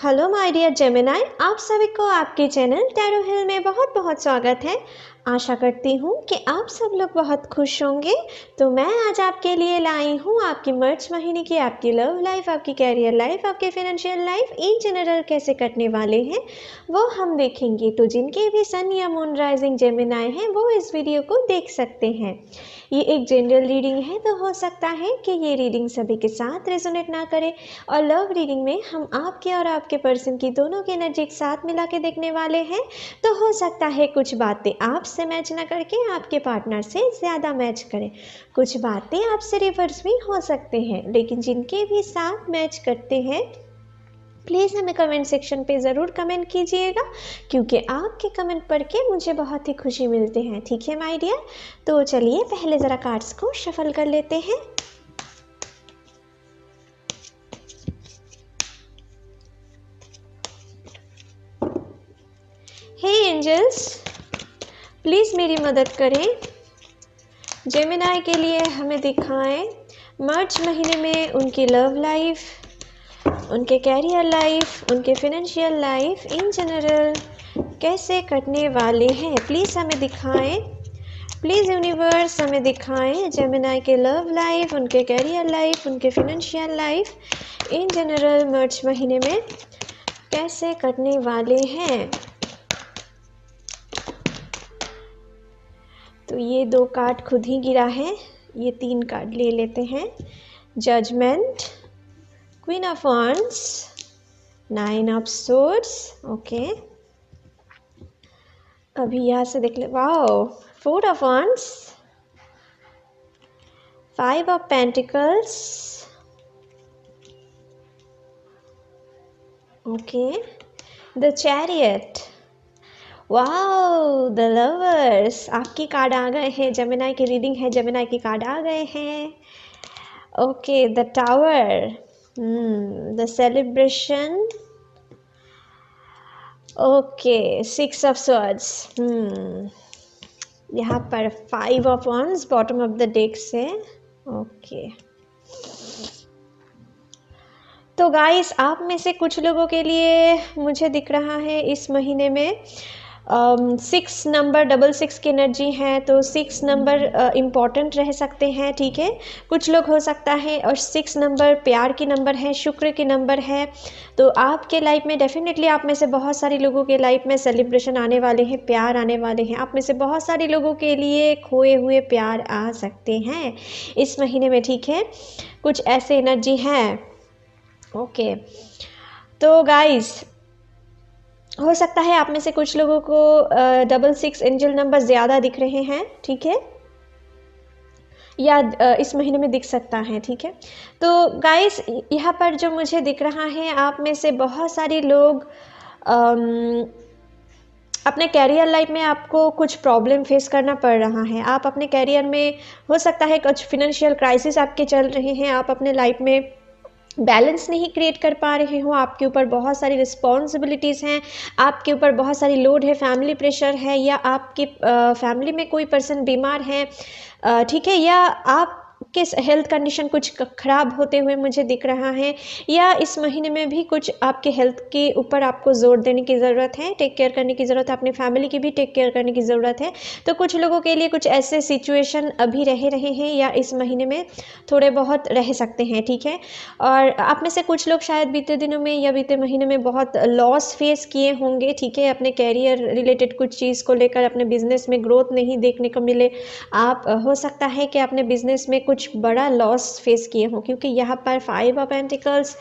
Hello my dear Gemini, आप सभी को आपके चैनल टैरो हिल में बहुत बहुत स्वागत है। आशा करती हूँ कि आप सब लोग बहुत खुश होंगे। तो मैं आज आपके लिए लाई हूँ आपकी मार्च महीने की आपकी लव लाइफ, आपकी कैरियर लाइफ, आपके फाइनेंशियल लाइफ इन जनरल कैसे कटने वाले हैं वो हम देखेंगे। तो जिनके भी सन या मून राइजिंग जेमिनाई हैं वो इस वीडियो को देख सकते हैं। ये एक जनरल रीडिंग है, तो हो सकता है कि ये रीडिंग सभी के साथ रेजोनेट ना करे। और लव रीडिंग में हम आपके और आपके पर्सन की दोनों की एनर्जी एक साथ मिला के देखने वाले हैं। तो हो सकता है कुछ बातें आपसे मैच ना करके आपके पार्टनर से ज़्यादा मैच करें, कुछ बातें आपसे रिवर्स भी हो सकते हैं, लेकिन जिनके भी साथ मैच करते हैं प्लीज़ हमें कमेंट सेक्शन पे ज़रूर कमेंट कीजिएगा, क्योंकि आपके कमेंट पढ़ के मुझे बहुत ही खुशी मिलती है। ठीक है माय डियर, तो चलिए पहले ज़रा कार्ड्स को शफल कर लेते हैं। हे एंजल्स, प्लीज़ मेरी मदद करें। जेमिनाई के लिए हमें दिखाएं मार्च महीने में उनकी लव लाइफ, उनके कैरियर लाइफ, उनके फाइनेंशियल लाइफ इन जनरल कैसे कटने वाले हैं। प्लीज़ हमें दिखाएं, प्लीज़ यूनिवर्स हमें दिखाएं जेमिनाई के लव लाइफ, उनके कैरियर लाइफ, उनके फाइनेंशियल लाइफ इन जनरल मार्च महीने में कैसे कटने वाले हैं। तो ये 2 कार्ड खुद ही गिरा है, ये 3 कार्ड ले लेते हैं। Judgement, queen of wands, 9 of swords. Okay, अभी यहाँ से देख ले। Wow, 4 of wands, 5 of pentacles. Okay, the chariot. Wow, the lovers. आपकी कार्ड आ गए हैं, जेमिनाई की रीडिंग है, जेमिनाई की कार्ड आ गए हैं। Okay, the tower, the celebration. Okay, 6 of swords। यहाँ पर 5 of wands bottom of the deck से। ओके, तो गाइस आप में से कुछ लोगों के लिए मुझे दिख रहा है इस महीने में 6 नंबर, 66 की एनर्जी है, तो 6 नंबर इम्पॉर्टेंट रह सकते हैं। ठीक है, कुछ लोग हो सकता है, और 6 नंबर प्यार की नंबर है, शुक्र की नंबर है। तो आपके लाइफ में डेफिनेटली आप में से बहुत सारे लोगों के लाइफ में सेलिब्रेशन आने वाले हैं, प्यार आने वाले हैं। आप में से बहुत सारे लोगों के लिए खोए हुए प्यार आ सकते हैं इस महीने में। ठीक है, कुछ ऐसे एनर्जी हैं। ओके, तो गाइस हो सकता है आप में से कुछ लोगों को 66 एंजल नंबर ज़्यादा दिख रहे हैं। ठीक है, या इस महीने में दिख सकता है। ठीक है, तो गाइस यहाँ पर जो मुझे दिख रहा है, आप में से बहुत सारे लोग अपने कैरियर लाइफ में आपको कुछ प्रॉब्लम फेस करना पड़ रहा है। आप अपने कैरियर में हो सकता है कुछ फिनेंशियल क्राइसिस आपके चल रहे हैं, आप अपने लाइफ में बैलेंस नहीं क्रिएट कर पा रहे हो, आपके ऊपर बहुत सारी रिस्पॉन्सिबिलिटीज़ हैं, आपके ऊपर बहुत सारी लोड है, फैमिली प्रेशर है, या आपके फैमिली में कोई पर्सन बीमार है। ठीक है, या आप किस हेल्थ कंडीशन कुछ ख़राब होते हुए मुझे दिख रहा है, या इस महीने में भी कुछ आपके हेल्थ के ऊपर आपको जोर देने की ज़रूरत है, टेक केयर करने की ज़रूरत है, अपनी फैमिली की भी टेक केयर करने की ज़रूरत है। तो कुछ लोगों के लिए कुछ ऐसे सिचुएशन अभी रहे हैं, या इस महीने में थोड़े बहुत रह सकते हैं। ठीक है, और आप में से कुछ लोग शायद बीते दिनों में या बीते महीने में बहुत लॉस फेस किए होंगे। ठीक है, अपने कैरियर रिलेटेड कुछ चीज़ को लेकर अपने बिजनेस में ग्रोथ नहीं देखने को मिले। आप हो सकता है कि अपने बिजनेस में कुछ बड़ा लॉस फेस किए हों, क्योंकि यहाँ पर 5 ऑफ पेंटिकल्स,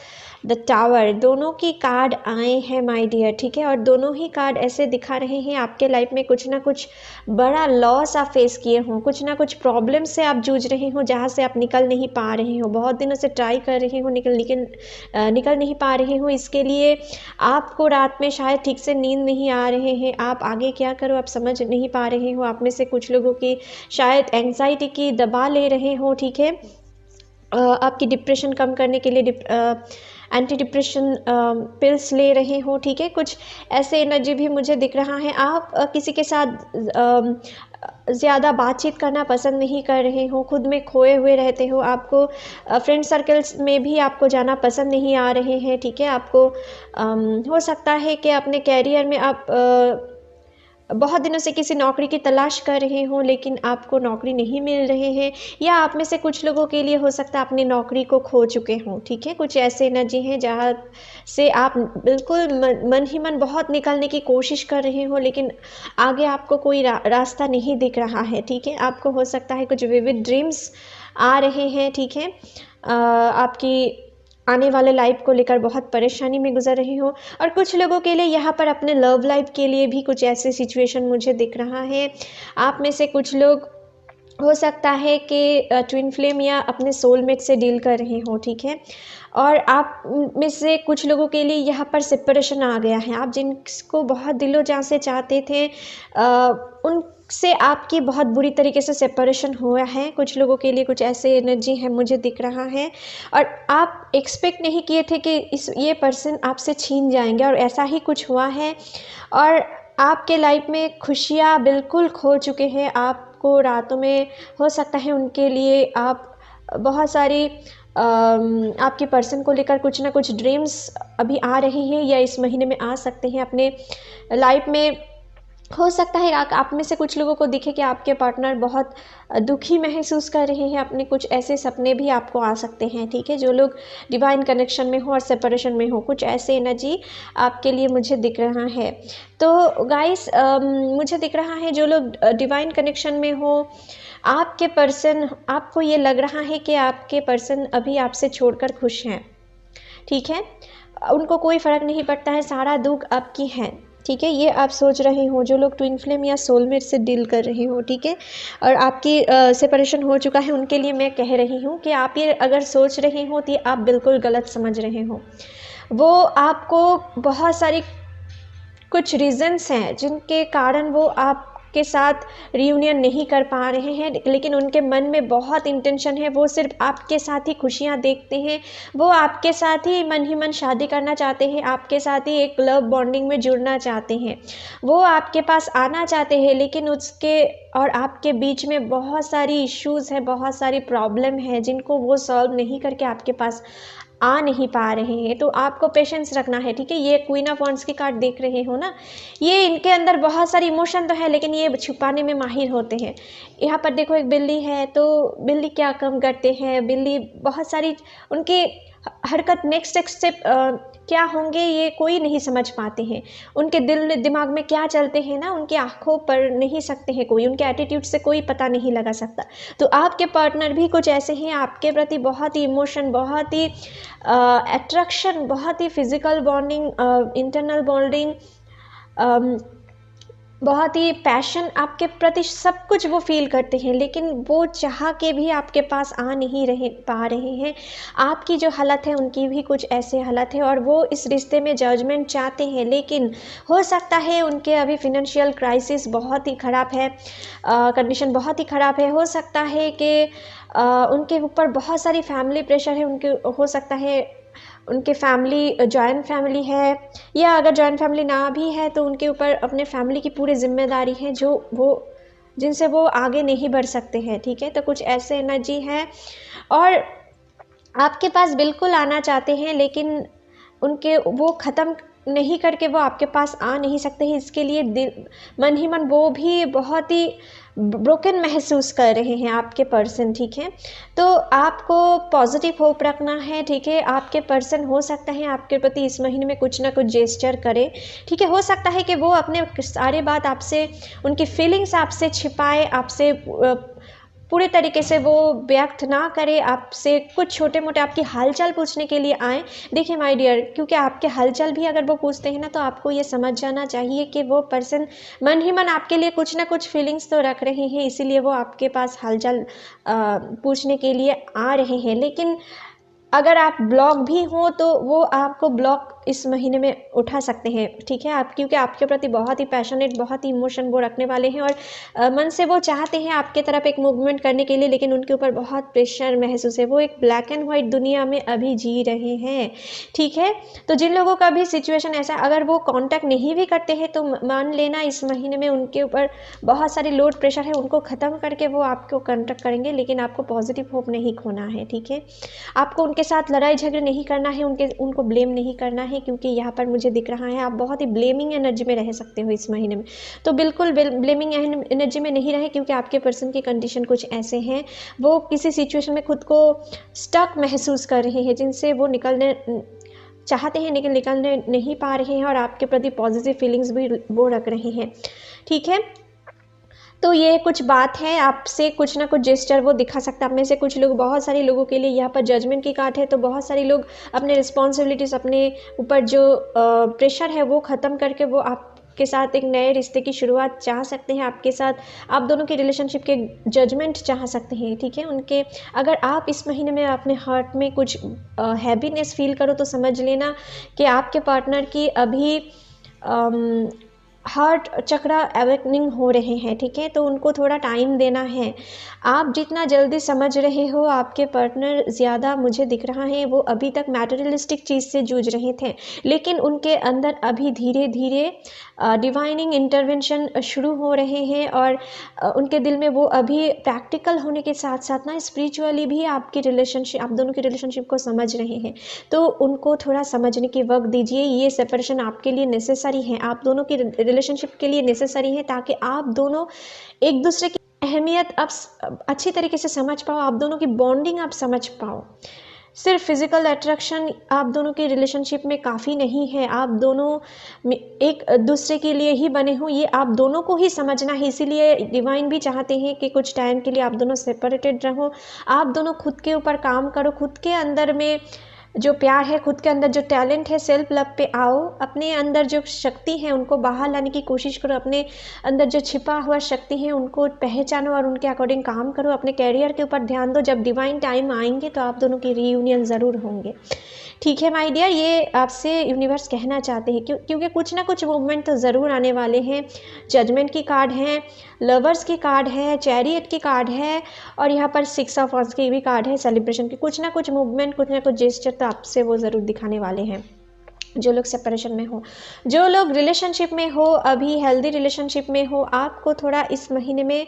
द टावर, दोनों की कार्ड आए हैं माय डियर। ठीक है, और दोनों ही कार्ड ऐसे दिखा रहे हैं आपके लाइफ में कुछ ना कुछ बड़ा लॉस आप फेस किए हों, कुछ ना कुछ प्रॉब्लम से आप जूझ रहे हो, जहाँ से आप निकल नहीं पा रहे हो, बहुत दिनों से ट्राई कर रहे हो, निकल नहीं पा रहे हो। इसके लिए आपको रात में शायद ठीक से नींद नहीं आ रहे हैं, आप आगे क्या करो आप समझ नहीं पा रहे हो। आप में से कुछ लोगों की शायद एंग्जाइटी की दवा ले रहे हो। ठीक है, आपकी डिप्रेशन कम करने के लिए एंटी डिप्रेशन पिल्स ले रहे हो। ठीक है, कुछ ऐसे एनर्जी भी मुझे दिख रहा है। आप किसी के साथ ज़्यादा बातचीत करना पसंद नहीं कर रहे हो, खुद में खोए हुए रहते हो, आपको फ्रेंड सर्कल्स में भी आपको जाना पसंद नहीं आ रहे हैं, ठीक है। आपको हो सकता है कि अपने करियर में आप बहुत दिनों से किसी नौकरी की तलाश कर रहे हों, लेकिन आपको नौकरी नहीं मिल रहे हैं, या आप में से कुछ लोगों के लिए हो सकता है अपनी नौकरी को खो चुके हों, ठीक है। कुछ ऐसे एनर्जी हैं जहाँ से आप बिल्कुल मन ही मन बहुत निकलने की कोशिश कर रहे हो, लेकिन आगे आपको कोई रास्ता नहीं दिख रहा है, ठीक है। आपको हो सकता है कुछ विविड ड्रीम्स आ रहे हैं, ठीक है। आपकी आने वाले लाइफ को लेकर बहुत परेशानी में गुजर रही हो, और कुछ लोगों के लिए यहाँ पर अपने लव लाइफ के लिए भी कुछ ऐसे सिचुएशन मुझे दिख रहा है। आप में से कुछ लोग हो सकता है कि ट्विन फ्लेम या अपने सोलमेट से डील कर रहे हो, ठीक है। और आप में से कुछ लोगों के लिए यहाँ पर सेपरेशन आ गया है। आप जिनको बहुत दिलो जान से चाहते थे, उनसे आपकी बहुत बुरी तरीके से सेपरेशन हुआ है। कुछ लोगों के लिए कुछ ऐसे एनर्जी है मुझे दिख रहा है, और आप एक्सपेक्ट नहीं किए थे कि ये पर्सन आपसे छीन जाएंगे, और ऐसा ही कुछ हुआ है। और आपके लाइफ में खुशियाँ बिल्कुल खो चुके हैं। आपको रातों में हो सकता है उनके लिए आप बहुत सारी आपके पर्सन को लेकर कुछ ना कुछ ड्रीम्स अभी आ रही हैं, या इस महीने में आ सकते हैं अपने लाइफ में। हो सकता है आप में से कुछ लोगों को दिखे कि आपके पार्टनर बहुत दुखी महसूस कर रहे हैं, अपने कुछ ऐसे सपने भी आपको आ सकते हैं, ठीक है। जो लोग डिवाइन कनेक्शन में हो और सेपरेशन में हो, कुछ ऐसे एनर्जी आपके लिए मुझे दिख रहा है। तो गाइस, मुझे दिख रहा है जो लोग डिवाइन कनेक्शन में हो, आपके पर्सन, आपको ये लग रहा है कि आपके पर्सन अभी आपसे छोड़कर खुश हैं, ठीक है। उनको कोई फ़र्क नहीं पड़ता है, सारा दुख आपकी है, ठीक है। ये आप सोच रहे हो, जो लोग ट्विन फ्लेम या सोलमेट से डील कर रहे हो, ठीक है, और आपकी सेपरेशन हो चुका है, उनके लिए मैं कह रही हूँ कि आप ये अगर सोच रहे हो तो ये आप बिल्कुल गलत समझ रहे हो। वो आपको बहुत सारी कुछ रीज़न्स हैं जिनके कारण वो आपके साथ रियूनियन नहीं कर पा रहे हैं, लेकिन उनके मन में बहुत इंटेंशन है। वो सिर्फ आपके साथ ही खुशियाँ देखते हैं, वो आपके साथ ही मन शादी करना चाहते हैं, आपके साथ ही एक लव बॉन्डिंग में जुड़ना चाहते हैं। वो आपके पास आना चाहते हैं, लेकिन उसके और आपके बीच में बहुत सारी इश्यूज़ हैं, बहुत सारी प्रॉब्लम है, जिनको वो सॉल्व नहीं करके आपके पास आ नहीं पा रहे हैं। तो आपको पेशेंस रखना है, ठीक है। ये क्वीन ऑफ वॉन्ड्स की कार्ड देख रहे हो ना, ये इनके अंदर बहुत सारी इमोशन तो है, लेकिन ये छुपाने में माहिर होते हैं। यहाँ पर देखो एक बिल्ली है, तो बिल्ली क्या काम करते हैं, बिल्ली बहुत सारी उनकी हरकत, नेक्स्ट स्टेप क्या होंगे ये कोई नहीं समझ पाते हैं। उनके दिल दिमाग में क्या चलते हैं ना, उनकी आंखों पर नहीं सकते हैं कोई, उनके एटीट्यूड से कोई पता नहीं लगा सकता। तो आपके पार्टनर भी कुछ ऐसे हैं, आपके प्रति बहुत ही इमोशन, बहुत ही अट्रैक्शन, बहुत ही फिजिकल बॉन्डिंग, इंटरनल बॉन्डिंग, बहुत ही पैशन आपके प्रति, सब कुछ वो फील करते हैं, लेकिन वो चाह के भी आपके पास आ नहीं पा रहे हैं। आपकी जो हालत है उनकी भी कुछ ऐसे हालत है, और वो इस रिश्ते में जजमेंट चाहते हैं, लेकिन हो सकता है उनके अभी फिनेंशियल क्राइसिस बहुत ही ख़राब है, कंडीशन बहुत ही ख़राब है। हो सकता है कि उनके ऊपर बहुत सारी फैमिली प्रेशर है, उनके हो सकता है उनके फैमिली जॉइंट फैमिली है, या अगर जॉइंट फैमिली ना भी है तो उनके ऊपर अपने फैमिली की पूरी जिम्मेदारी है, जो वो जिनसे वो आगे नहीं बढ़ सकते हैं, ठीक है। तो कुछ ऐसे एनर्जी है, और आपके पास बिल्कुल आना चाहते हैं, लेकिन उनके वो ख़त्म नहीं करके वो आपके पास आ नहीं सकते हैं। इसके लिए मन ही मन वो भी बहुत ही ब्रोकन महसूस कर रहे हैं, आपके पर्सन, ठीक है। तो आपको पॉजिटिव होप रखना है, ठीक है। आपके पर्सन हो सकता है आपके प्रति इस महीने में कुछ ना कुछ जेस्चर करे, ठीक है। हो सकता है कि वो अपने सारे बात आपसे, उनकी फीलिंग्स आपसे छिपाए, आपसे पूरे तरीके से वो व्यक्त ना करे, आपसे कुछ छोटे मोटे आपकी हालचाल पूछने के लिए आए। देखिए माय डियर, क्योंकि आपके हालचाल भी अगर वो पूछते हैं ना, तो आपको ये समझ जाना चाहिए कि वो पर्सन मन ही मन आपके लिए कुछ ना कुछ फीलिंग्स तो रख रहे हैं, इसीलिए वो आपके पास हालचाल पूछने के लिए आ रहे हैं। लेकिन अगर आप ब्लॉक भी हो तो वो आपको ब्लॉक इस महीने में उठा सकते हैं, ठीक है। आप क्योंकि आपके प्रति बहुत ही पैशनेट, बहुत ही इमोशन वो रखने वाले हैं और मन से वो चाहते हैं आपके तरफ एक मूवमेंट करने के लिए, लेकिन उनके ऊपर बहुत प्रेशर महसूस है। वो एक ब्लैक एंड वाइट दुनिया में अभी जी रहे हैं, ठीक है। तो जिन लोगों का भी सिचुएशन ऐसा, अगर वो कांटेक्ट नहीं भी करते हैं तो मान लेना इस महीने में उनके ऊपर बहुत सारी लोड प्रेशर है, उनको ख़त्म करके वो आपको कांटेक्ट करेंगे, लेकिन आपको पॉजिटिव होप नहीं खोना है, ठीक है। आपको उनके साथ लड़ाई झगड़े नहीं करना है, उनको ब्लेम नहीं करना है, क्योंकि यहाँ पर मुझे दिख रहा है आप बहुत ही ब्लेमिंग एनर्जी में रह सकते हो इस महीने में। तो बिल्कुल ब्लेमिंग एनर्जी में नहीं रहे, क्योंकि आपके पर्सन की कंडीशन कुछ ऐसे हैं, वो किसी सिचुएशन में खुद को स्टक महसूस कर रहे हैं, जिनसे वो निकलने चाहते हैं लेकिन निकलने नहीं पा रहे हैं, और आपके प्रति पॉजिटिव फीलिंग्स भी वो रख रहे हैं, ठीक है। तो ये कुछ बात है, आपसे कुछ ना कुछ जेस्चर वो दिखा सकता है। आप में से कुछ लोग, बहुत सारे लोगों के लिए यहाँ पर जजमेंट की कार्ड है, तो बहुत सारे लोग अपने रिस्पॉन्सिबिलिटीज़, अपने ऊपर जो प्रेशर है वो ख़त्म करके वो आपके साथ एक नए रिश्ते की शुरुआत चाह सकते हैं। आपके साथ आप दोनों की रिलेशनशिप के जजमेंट चाह सकते हैं, ठीक है। उनके, अगर आप इस महीने में अपने हार्ट में कुछ हैप्पीनेस फील करो तो समझ लेना कि आपके पार्टनर की अभी हार्ट चक्र अवेकनिंग हो रहे हैं, ठीक है। तो उनको थोड़ा टाइम देना है। आप जितना जल्दी समझ रहे हो, आपके पार्टनर ज़्यादा, मुझे दिख रहा है वो अभी तक मैटेरियलिस्टिक चीज़ से जूझ रहे थे, लेकिन उनके अंदर अभी धीरे धीरे डिवाइनिंग इंटरवेंशन शुरू हो रहे हैं, और उनके दिल में वो अभी प्रैक्टिकल होने के साथ साथ ना स्पिरिचुअली भी आपकी रिलेशनशिप, आप दोनों की रिलेशनशिप को समझ रहे हैं। तो उनको थोड़ा समझने की वक्त दीजिए। ये सेपरेशन आपके लिए नेसेसरी है, आप दोनों की रिलेशनशिप के लिए नेसेसरी है, ताकि आप दोनों एक दूसरे की अहमियत अब अच्छी तरीके से समझ पाओ, आप दोनों की बॉन्डिंग आप समझ पाओ। सिर्फ फिजिकल अट्रैक्शन आप दोनों की रिलेशनशिप में काफ़ी नहीं है, आप दोनों एक दूसरे के लिए ही बने हो, ये आप दोनों को ही समझना है। इसीलिए डिवाइन भी चाहते हैं कि कुछ टाइम के लिए आप दोनों सेपरेटेड रहो, आप दोनों खुद के ऊपर काम करो, खुद के अंदर में जो प्यार है, खुद के अंदर जो टैलेंट है, सेल्फ लव पे आओ, अपने अंदर जो शक्ति है उनको बाहर लाने की कोशिश करो, अपने अंदर जो छिपा हुआ शक्ति है उनको पहचानो और उनके अकॉर्डिंग काम करो, अपने कैरियर के ऊपर ध्यान दो। जब डिवाइन टाइम आएंगे तो आप दोनों की रीयूनियन ज़रूर होंगे, ठीक है माय डियर। ये आपसे यूनिवर्स कहना चाहते हैं, क्योंकि कुछ ना कुछ मूवमेंट तो ज़रूर आने वाले हैं। जजमेंट की कार्ड है, लवर्स की कार्ड है, चैरियट की कार्ड है, और यहाँ पर 6 ऑफ वांड्स की भी कार्ड है, सेलिब्रेशन की। कुछ ना कुछ मूवमेंट, कुछ ना कुछ जेस्चर तो आपसे वो ज़रूर दिखाने वाले हैं। जो लोग सेपरेशन में हो, जो लोग रिलेशनशिप में हो, अभी हेल्दी रिलेशनशिप में हो, आपको थोड़ा इस महीने में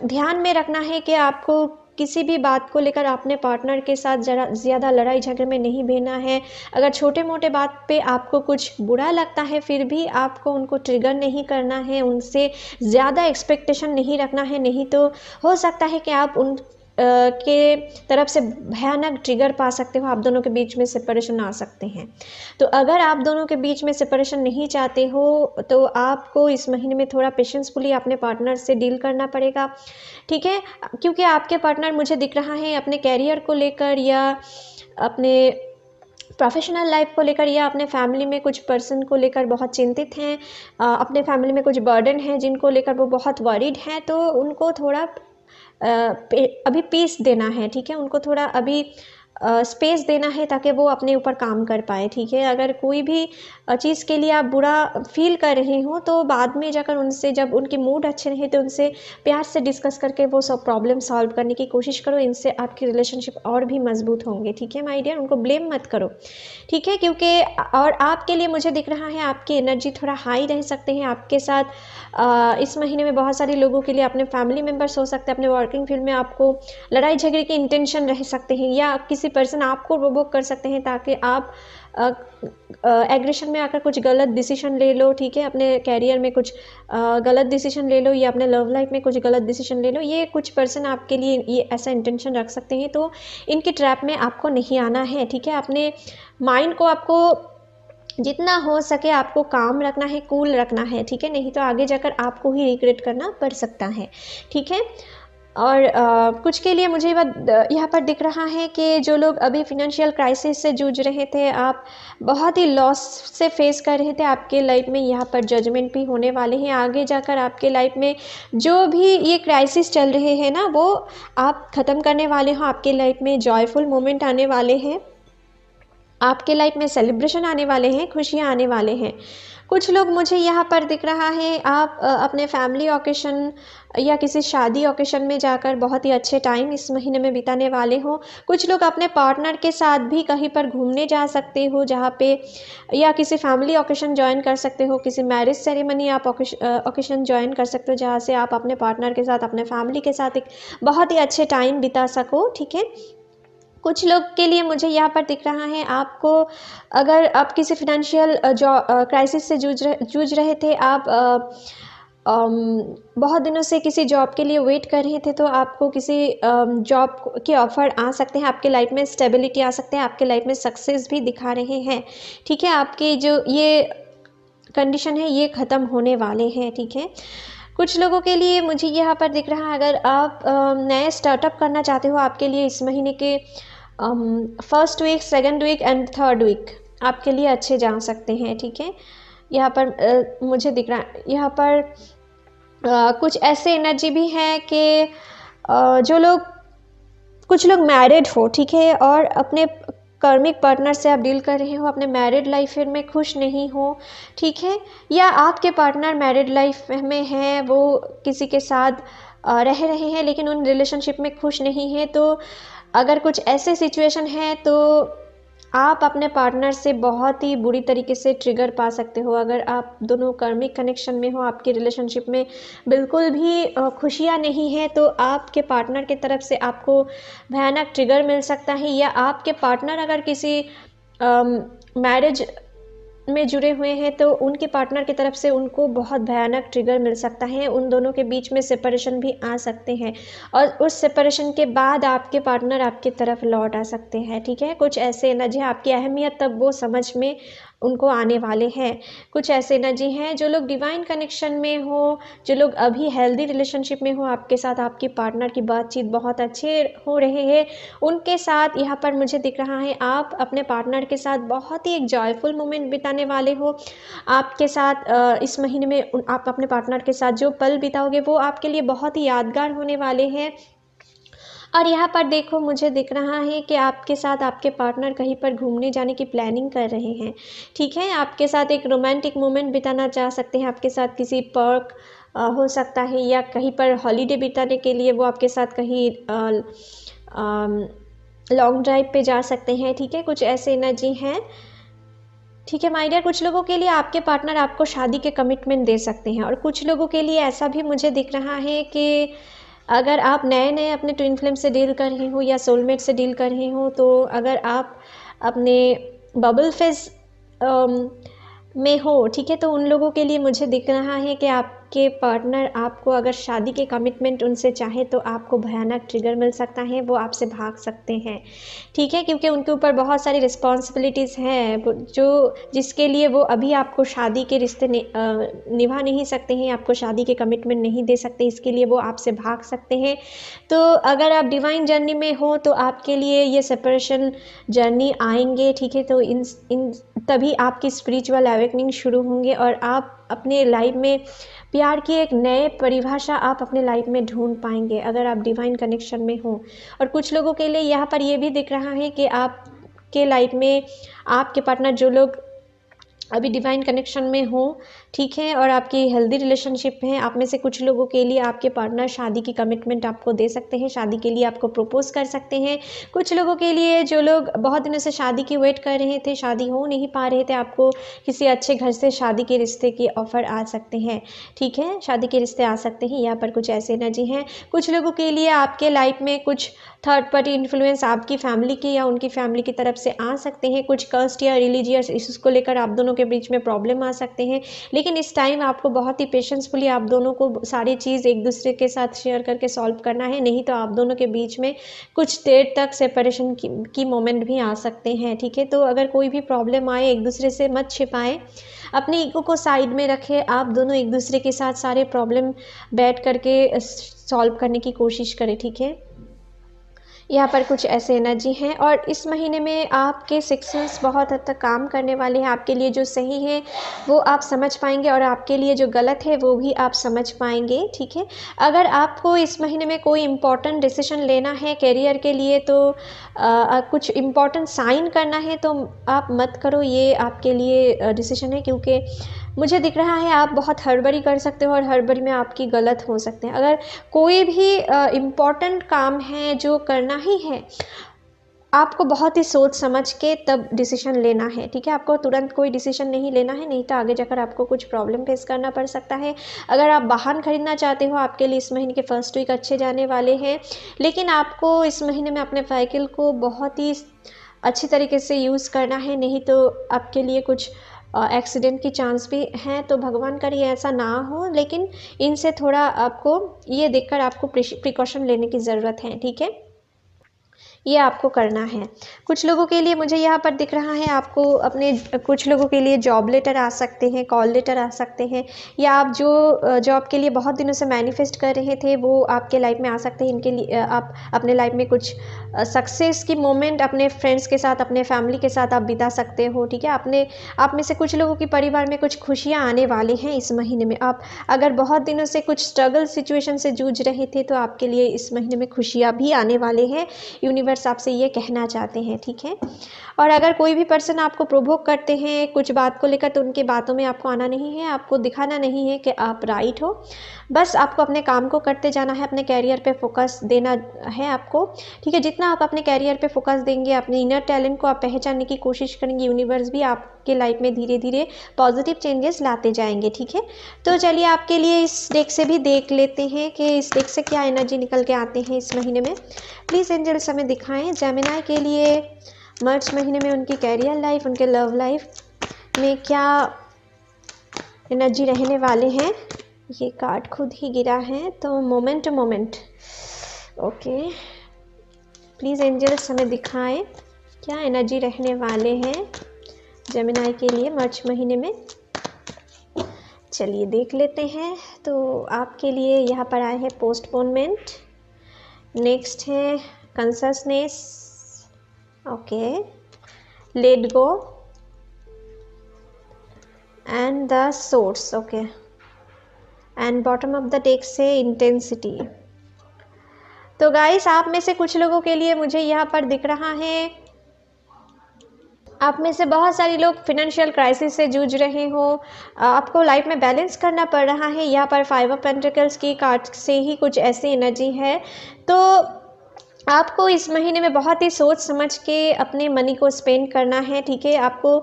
ध्यान में रखना है कि आपको किसी भी बात को लेकर अपने पार्टनर के साथ ज़रा ज़्यादा लड़ाई झगड़े में नहीं बहना है। अगर छोटे मोटे बात पे आपको कुछ बुरा लगता है, फिर भी आपको उनको ट्रिगर नहीं करना है, उनसे ज़्यादा एक्सपेक्टेशन नहीं रखना है, नहीं तो हो सकता है कि आप उन के तरफ से भयानक ट्रिगर पा सकते हो, आप दोनों के बीच में सेपरेशन आ सकते हैं। तो अगर आप दोनों के बीच में सेपरेशन नहीं चाहते हो तो आपको इस महीने में थोड़ा पेशेंसफुली अपने पार्टनर से डील करना पड़ेगा, ठीक है। क्योंकि आपके पार्टनर, मुझे दिख रहा है, अपने कैरियर को लेकर या अपने प्रोफेशनल लाइफ को लेकर या अपने फैमिली में कुछ पर्सन को लेकर बहुत चिंतित हैं, अपने फैमिली में कुछ बर्डन है जिनको लेकर वो बहुत वरीड हैं। तो उनको थोड़ा अभी पीस देना है, ठीक है। उनको थोड़ा अभी स्पेस देना है ताकि वो अपने ऊपर काम कर पाए, ठीक है। अगर कोई भी चीज़ के लिए आप बुरा फील कर रहे हो तो बाद में जाकर उनसे, जब उनके मूड अच्छे रहे तो उनसे प्यार से डिस्कस करके वो सब प्रॉब्लम सॉल्व करने की कोशिश करो। इनसे आपकी रिलेशनशिप और भी मजबूत होंगे, ठीक है माय डियर। उनको ब्लेम मत करो, ठीक है। क्योंकि और आपके लिए मुझे दिख रहा है आपकी एनर्जी थोड़ा हाई रह सकते हैं। आपके साथ इस महीने में बहुत सारे लोगों के लिए अपने फैमिली मेम्बर्स हो सकते हैं, अपने वर्किंग फील्ड में आपको लड़ाई झगड़े के इंटेंशन रह सकते हैं, या किसी पर्सन आपको प्रोवोक कर सकते हैं ताकि आप एग्रेशन में आकर कुछ गलत डिसीजन ले लो, ठीक है। अपने कैरियर में कुछ गलत डिसीजन ले लो, या अपने लव लाइफ में कुछ गलत डिसीजन ले लो। ये कुछ पर्सन आपके लिए ये ऐसा इंटेंशन रख सकते हैं, तो इनकी ट्रैप में आपको नहीं आना है, ठीक है। अपने माइंड को आपको जितना हो सके आपको काम रखना है, कूल रखना है, ठीक है। नहीं तो आगे जाकर आपको ही रिग्रेट करना पड़ सकता है, ठीक है। और कुछ के लिए मुझे यहाँ पर दिख रहा है कि जो लोग अभी फिनेंशियल क्राइसिस से जूझ रहे थे, आप बहुत ही लॉस से फेस कर रहे थे, आपके लाइफ में यहाँ पर जजमेंट भी होने वाले हैं। आगे जाकर आपके लाइफ में जो भी ये क्राइसिस चल रहे हैं ना, वो आप ख़त्म करने वाले हो। आपके लाइफ में जॉयफुल मोमेंट आने वाले हैं। आपके लाइफ में सेलिब्रेशन आने वाले हैं, खुशियाँ आने वाले हैं। कुछ लोग मुझे यहाँ पर दिख रहा है आप अपने फैमिली ओकेशन या किसी शादी ओकेशन में जाकर बहुत ही अच्छे टाइम इस महीने में बिताने वाले हो। कुछ लोग अपने पार्टनर के साथ भी कहीं पर घूमने जा सकते हो जहाँ पे, या किसी फैमिली ओकेशन जॉइन कर सकते हो, किसी मैरिज सेरेमनी आप ओकेशन जॉइन कर सकते हो जहाँ से आप अपने पार्टनर के साथ, अपने फैमिली के साथ एक बहुत ही अच्छे टाइम बिता सको, ठीक है। कुछ लोग के लिए मुझे यहाँ पर दिख रहा है आपको, अगर आप किसी फिनेंशियल क्राइसिस से जूझ रहे थे, आप बहुत दिनों से किसी जॉब के लिए वेट कर रहे थे, तो आपको किसी जॉब के ऑफ़र आ सकते हैं, आपके लाइफ में स्टेबिलिटी आ सकते हैं, आपके लाइफ में सक्सेस भी दिखा रहे हैं, ठीक है। आपकी जो ये कंडीशन है ये ख़त्म होने वाले हैं, ठीक है। कुछ लोगों के लिए मुझे यहाँ पर दिख रहा है अगर आप नए स्टार्टअप करना चाहते हो, आपके लिए इस महीने के first week, second week and third week आपके लिए अच्छे जा सकते हैं, ठीक है। यहाँ पर मुझे दिख रहा है यहाँ पर कुछ ऐसे एनर्जी भी है कि कुछ लोग मैरिड हो, ठीक है, और अपने कर्मिक पार्टनर से आप डील कर रहे हो, अपने मैरिड लाइफ में खुश नहीं हो, ठीक है, या आपके पार्टनर मैरिड लाइफ में हैं, वो किसी के साथ रह रहे हैं लेकिन उन रिलेशनशिप में खुश नहीं है। तो अगर कुछ ऐसे सिचुएशन है तो आप अपने पार्टनर से बहुत ही बुरी तरीके से ट्रिगर पा सकते हो। अगर आप दोनों कर्मिक कनेक्शन में हो, आपकी रिलेशनशिप में बिल्कुल भी खुशियाँ नहीं है, तो आपके पार्टनर की तरफ से आपको भयानक ट्रिगर मिल सकता है, या आपके पार्टनर अगर किसी मैरिज में जुड़े हुए हैं तो उनके पार्टनर की तरफ से उनको बहुत भयानक ट्रिगर मिल सकता है, उन दोनों के बीच में सेपरेशन भी आ सकते हैं, और उस सेपरेशन के बाद आपके पार्टनर आपकी तरफ लौट आ सकते हैं, ठीक है। कुछ ऐसे एनर्जी आपकी अहमियत तब वो समझ में उनको आने वाले हैं। कुछ ऐसे एनर्जी हैं जो लोग डिवाइन कनेक्शन में हो, जो लोग अभी हेल्दी रिलेशनशिप में हो, आपके साथ आपकी पार्टनर की बातचीत बहुत अच्छे हो रहे हैं, उनके साथ यहाँ पर मुझे दिख रहा है आप अपने पार्टनर के साथ बहुत ही एक जॉयफुल मोमेंट बिताने वाले हो। आपके साथ इस महीने में आप अपने पार्टनर के साथ जो पल बिताओगे वो आपके लिए बहुत ही यादगार होने वाले हैं। और यहाँ पर देखो मुझे दिख रहा है कि आपके साथ आपके पार्टनर कहीं पर घूमने जाने की प्लानिंग कर रहे हैं, ठीक है। आपके साथ एक रोमांटिक मोमेंट बिताना चाह सकते हैं, आपके साथ किसी पार्क हो सकता है, या कहीं पर हॉलीडे बिताने के लिए वो आपके साथ कहीं लॉन्ग ड्राइव पे जा सकते हैं, ठीक है। कुछ ऐसे एनर्जी हैं, ठीक है माय डियर। कुछ लोगों के लिए आपके पार्टनर आपको शादी के कमिटमेंट दे सकते हैं, और कुछ लोगों के लिए ऐसा भी मुझे दिख रहा है कि अगर आप नए-नए अपने ट्विन फ्लेम से डील कर रहे हो या सोलमेट से डील कर रहे हो, तो अगर आप अपने बबल फेज़ में हो, ठीक है, तो उन लोगों के लिए मुझे दिख रहा है कि आपके पार्टनर आपको अगर शादी के कमिटमेंट उनसे चाहे तो आपको भयानक ट्रिगर मिल सकता है, वो आपसे भाग सकते हैं, ठीक है, क्योंकि उनके ऊपर बहुत सारी रिस्पॉन्सिबिलिटीज़ हैं जो जिसके लिए वो अभी आपको शादी के रिश्ते निभा नहीं सकते हैं, आपको शादी के कमिटमेंट नहीं दे सकते, इसके लिए वो आपसे भाग सकते हैं। तो अगर आप डिवाइन जर्नी में हो तो आपके लिए ये सेपरेशन जर्नी आएंगे, ठीक है, तो इन तभी आपकी स्पिरिचुअल अवेकनिंग शुरू होंगे और आप अपने लाइफ में प्यार की एक नए परिभाषा आप अपने लाइफ में ढूंढ पाएंगे अगर आप डिवाइन कनेक्शन में हो। और कुछ लोगों के लिए यहाँ पर ये भी दिख रहा है कि आपके लाइफ में आपके पार्टनर जो लोग अभी डिवाइन कनेक्शन में हो, ठीक है, और आपकी हेल्दी रिलेशनशिप है, आप में से कुछ लोगों के लिए आपके पार्टनर शादी की कमिटमेंट आपको दे सकते हैं, शादी के लिए आपको प्रपोज कर सकते हैं। कुछ लोगों के लिए जो लोग बहुत दिनों से शादी की वेट कर रहे थे, शादी हो नहीं पा रहे थे, आपको किसी अच्छे घर से शादी के रिश्ते की ऑफ़र आ सकते हैं, ठीक है, शादी के रिश्ते आ सकते हैं। यहाँ पर कुछ ऐसे एनर्जी हैं। कुछ लोगों के लिए आपके लाइफ में कुछ थर्ड पार्टी इन्फ्लुएंस आपकी फैमिली की या उनकी फैमिली की तरफ से आ सकते हैं। कुछ कास्ट या रिलीजियस इश्यूज़ को लेकर आप दोनों के बीच में प्रॉब्लम आ सकते हैं, लेकिन इस टाइम आपको बहुत ही पेशेंसफुली आप दोनों को सारी चीज़ एक दूसरे के साथ शेयर करके सॉल्व करना है, नहीं तो आप दोनों के बीच में कुछ देर तक सेपरेशन की मोमेंट भी आ सकते हैं, ठीक है। तो अगर कोई भी प्रॉब्लम आए एक दूसरे से मत छिपाएं, अपने ईगो को साइड में रखें, आप दोनों एक दूसरे के साथ सारे प्रॉब्लम बैठ करके सॉल्व करने की कोशिश करें, ठीक है। यहाँ पर कुछ ऐसे एनर्जी हैं और इस महीने में आपके सिक्सेंस बहुत हद तक काम करने वाले हैं। आपके लिए जो सही है वो आप समझ पाएंगे और आपके लिए जो गलत है वो भी आप समझ पाएंगे, ठीक है। अगर आपको इस महीने में कोई इम्पोर्टेंट डिसीजन लेना है करियर के लिए तो कुछ इम्पोर्टेंट साइन करना है तो आप मत करो, ये आपके लिए डिसीजन है, क्योंकि मुझे दिख रहा है आप बहुत हड़बड़ी कर सकते हो और हड़बड़ी में आपकी गलत हो सकते हैं। अगर कोई भी इम्पॉर्टेंट काम है जो करना ही है, आपको बहुत ही सोच समझ के तब डिसीजन लेना है, ठीक है। आपको तुरंत कोई डिसीजन नहीं लेना है, नहीं तो आगे जाकर आपको कुछ प्रॉब्लम फेस करना पड़ सकता है। अगर आप वाहन खरीदना चाहते हो, आपके लिए इस महीने के फर्स्ट वीक अच्छे जाने वाले हैं, लेकिन आपको इस महीने में अपने व्हीकल को बहुत ही अच्छी तरीके से यूज़ करना है, नहीं तो आपके लिए कुछ एक्सीडेंट की चांस भी हैं। तो भगवान करे ऐसा ना हो, लेकिन इनसे थोड़ा आपको ये देखकर आपको प्रिकॉशन लेने की ज़रूरत है, ठीक है। ये आपको करना है। कुछ लोगों के लिए मुझे यहाँ पर दिख रहा है आपको अपने कुछ लोगों के लिए जॉब लेटर आ सकते हैं, कॉल लेटर आ सकते हैं, या आप जो जॉब के लिए बहुत दिनों से मैनिफेस्ट कर रहे थे वो आपके लाइफ में आ सकते हैं। इनके लिए आप अपने लाइफ में कुछ सक्सेस की मोमेंट अपने फ्रेंड्स के साथ, अपने फैमिली के साथ आप बिता सकते हो, ठीक है। आप में से कुछ लोगों के परिवार में कुछ खुशियाँ आने वाली हैं इस महीने में। आप अगर बहुत दिनों से कुछ स्ट्रगल सिचुएशन से जूझ रहे थे तो आपके लिए इस महीने में खुशियाँ भी आने वाले हैं। यूनिवर्स आपसे ये कहना चाहते हैं, ठीक है। और अगर कोई भी पर्सन आपको प्रोवोक करते हैं कुछ बात को लेकर तो उनकी बातों में आपको आना नहीं है, आपको दिखाना नहीं है कि आप राइट हो। बस आपको अपने काम को करते जाना है, अपने कैरियर पे फोकस देना है आपको, ठीक है। जितना आप अपने कैरियर पे फोकस देंगे, अपने इनर टैलेंट को आप पहचानने की कोशिश करेंगे, यूनिवर्स भी आपके लाइफ में धीरे धीरे पॉजिटिव चेंजेस लाते जाएंगे, ठीक है। तो चलिए आपके लिए इस डेक से भी देख लेते हैं कि इस डेक से क्या एनर्जी निकल के आते हैं इस महीने में। प्लीज़ एंजल्स हमें दिखाएं जेमिनी के लिए मार्च महीने में उनकी कैरियर लाइफ, उनके लव लाइफ में क्या एनर्जी रहने वाले हैं। ये कार्ड खुद ही गिरा है तो moment to moment, okay. Please angels हमें दिखाएं क्या एनर्जी रहने वाले हैं जेमिनी के लिए मार्च महीने में। चलिए देख लेते हैं। तो आपके लिए यहाँ पर आए हैं पोस्टपोनमेंट, नेक्स्ट है consciousness, okay, let go and the source, okay, and bottom of the deck से इंटेंसिटी। तो गाइस आप में से कुछ लोगों के लिए मुझे यहाँ पर दिख रहा है आप में से बहुत सारे लोग फिनेंशियल क्राइसिस से जूझ रहे हो, आपको लाइफ में बैलेंस करना पड़ रहा है। यहाँ पर 5 ऑफ पेंटिकल्स की कार्ड से ही कुछ ऐसी एनर्जी है। तो आपको इस महीने में बहुत ही सोच समझ के अपने मनी को स्पेंड करना है, ठीक है। आपको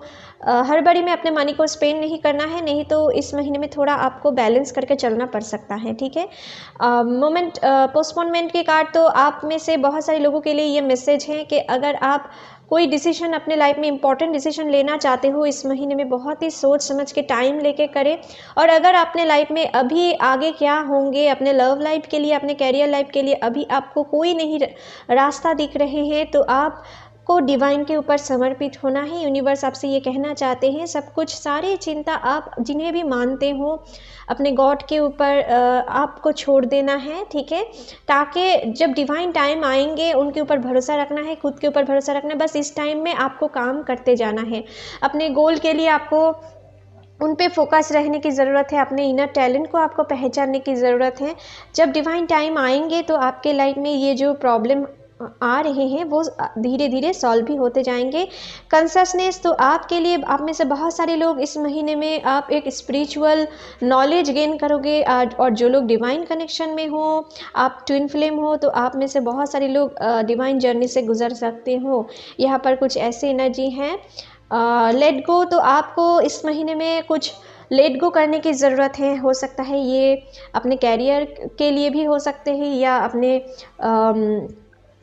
हड़बड़ी में अपने मनी को स्पेंड नहीं करना है, नहीं तो इस महीने में थोड़ा आपको बैलेंस करके चलना पड़ सकता है, ठीक है। मोमेंट पोस्टपोनमेंट के कार्ड, तो आप में से बहुत सारे लोगों के लिए ये मैसेज है कि अगर आप कोई डिसीजन अपने लाइफ में इंपॉर्टेंट डिसीजन लेना चाहते हो इस महीने में बहुत ही सोच समझ के टाइम लेके करें। और अगर अपने लाइफ में अभी आगे क्या होंगे अपने लव लाइफ के लिए, अपने कैरियर लाइफ के लिए अभी आपको कोई नहीं रास्ता दिख रहे हैं तो आप को डिवाइन के ऊपर समर्पित होना है। यूनिवर्स आपसे ये कहना चाहते हैं सब कुछ, सारी चिंता आप जिन्हें भी मानते हो अपने गॉड के ऊपर आपको छोड़ देना है, ठीक है। ताकि जब डिवाइन टाइम आएंगे उनके ऊपर भरोसा रखना है, खुद के ऊपर भरोसा रखना है। बस इस टाइम में आपको काम करते जाना है। अपने गोल के लिए आपको उन पे फोकस रहने की ज़रूरत है, अपने इनर टैलेंट को आपको पहचानने की ज़रूरत है। जब डिवाइन टाइम आएंगे तो आपके लाइफ में ये जो प्रॉब्लम आ रहे हैं वो धीरे धीरे सॉल्व भी होते जाएंगे। कंससनेस, तो आपके लिए आप में से बहुत सारे लोग इस महीने में आप एक स्पिरिचुअल नॉलेज गेन करोगे। और जो लोग डिवाइन कनेक्शन में हो, आप ट्विन फ्लेम हो, तो आप में से बहुत सारे लोग डिवाइन जर्नी से गुजर सकते हो। यहाँ पर कुछ ऐसी एनर्जी हैं। लेट गो, तो आपको इस महीने में कुछ लेट गो करने की ज़रूरत है। हो सकता है ये अपने कैरियर के लिए भी हो सकते हैं या अपने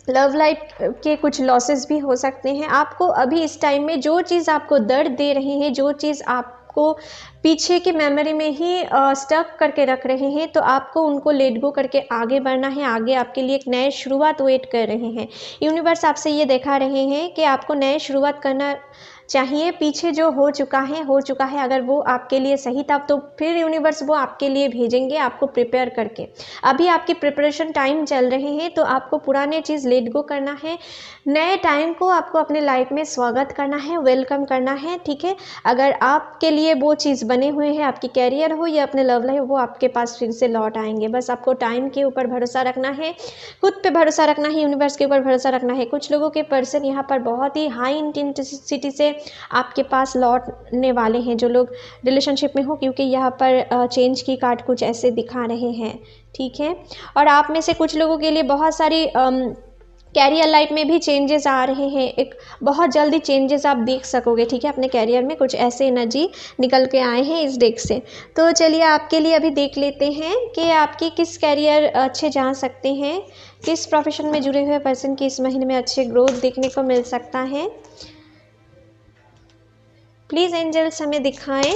लव लाइफ के कुछ लॉसेस भी हो सकते हैं। आपको अभी इस टाइम में जो चीज़ आपको दर्द दे रही है, जो चीज़ आपको पीछे की मेमोरी में ही स्टक करके रख रहे हैं, तो आपको उनको लेट गो करके आगे बढ़ना है। आगे आपके लिए एक नए शुरुआत वेट कर रहे हैं। यूनिवर्स आपसे ये दिखा रहे हैं कि आपको नए शुरुआत करना चाहिए। पीछे जो हो चुका है, अगर वो आपके लिए सही था तो फिर यूनिवर्स वो आपके लिए भेजेंगे, आपको प्रिपेयर करके। अभी आपकी प्रिपरेशन टाइम चल रहे हैं, तो आपको पुराने चीज़ लेट गो करना है। नए टाइम को आपको अपने लाइफ में स्वागत करना है, वेलकम करना है, ठीक है। अगर आपके लिए वो चीज़ बने हुए हैं, आपकी कैरियर हो या अपने लव लाइफ, वो आपके पास फिर से लौट आएंगे। बस आपको टाइम के ऊपर भरोसा रखना है, खुद पे भरोसा रखना है, यूनिवर्स के ऊपर भरोसा रखना है। कुछ लोगों के पर्सन यहाँ पर बहुत ही हाई इंटेंसिटी से आपके पास लौटने वाले हैं, जो लोग रिलेशनशिप में हो, क्योंकि यहाँ पर चेंज की कार्ड कुछ ऐसे दिखा रहे हैं, ठीक है। और आप में से कुछ लोगों के लिए बहुत सारी कैरियर लाइफ में भी चेंजेस आ रहे हैं। एक बहुत जल्दी चेंजेस आप देख सकोगे, ठीक है। अपने कैरियर में कुछ ऐसे एनर्जी निकल के आए हैं इस डेक से। तो चलिए आपके लिए अभी देख लेते हैं कि आपकी किस कैरियर अच्छे जा सकते हैं, किस प्रोफेशन में जुड़े हुए पर्सन की इस महीने में अच्छे ग्रोथ देखने को मिल सकता है। प्लीज़ एंजल्स हमें दिखाएं